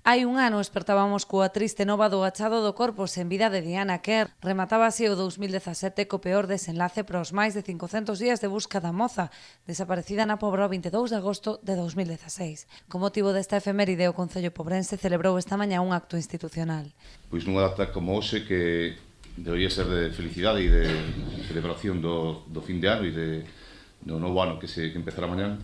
Hai un ano espertábamos coa triste nova do achado do corpo sen vida de Diana Kerr. Remataba así o 2017 co peor desenlace para os máis de 500 días de busca da moza, desaparecida na Pobra o 22 de agosto de 2016. Con motivo desta efeméride, o Concello Pobrense celebrou esta mañá un acto institucional. Pois nunha data como hoxe que debería ser de felicidade e de celebración do fin de ano e do novo ano que empezará mañán,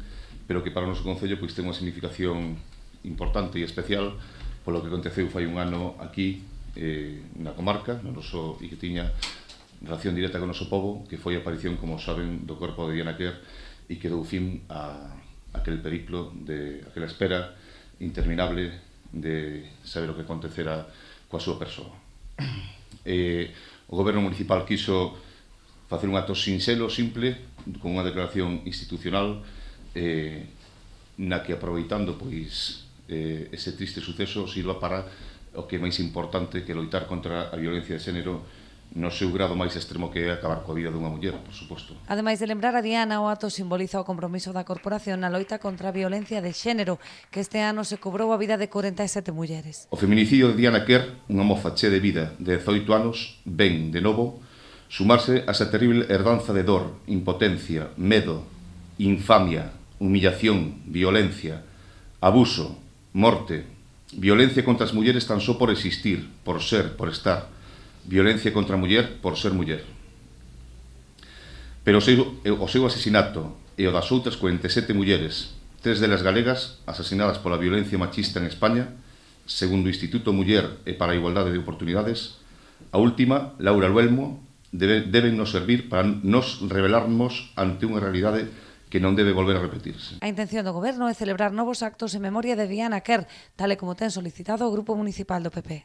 pero que para o noso Concello pois ten unha significación importante e especial polo que aconteceu fai un ano aquí na comarca e que tiña relación directa con o noso pobo, que foi a aparición, como saben, do corpo de Diana Kerr e que dou fin a aquel periplo, aquela espera interminable de saber o que acontecera coa súa persoa. O Goberno Municipal quiso facer un acto sinxelo, simple, con unha declaración institucional na que, aproveitando pois ese triste suceso, sirva para o que é máis importante, que loitar contra a violencia de xénero no seu grado máis extremo, que é acabar coa vida dunha muller, por suposto. Ademais de lembrar a Diana, o acto simboliza o compromiso da corporación na loita contra a violencia de xénero, que este ano se cobrou a vida de 47 mulleres. O feminicidio de Diana Kerr, unha moza che de vida de 18 anos, ven, de novo, sumarse a esa terrible herdanza de dor, impotencia, medo, infamia, humillación, violencia, abuso, morte, violencia contra as mulleres tan só por existir, por ser, por estar, violencia contra a muller por ser muller. Pero o seu asesinato e o das outras 47 mulleres, 3 delas galegas, asasinadas pola violencia machista en España, segundo o Instituto Muller e para a Igualdade de Oportunidades, a última, Laura Luelmo, deben nos servir para nos revelarmos ante unha realidade que non debe volver a repetirse. A intención do Goberno é celebrar novos actos en memoria de Diana Kerr, tal e como ten solicitado o Grupo Municipal do PP.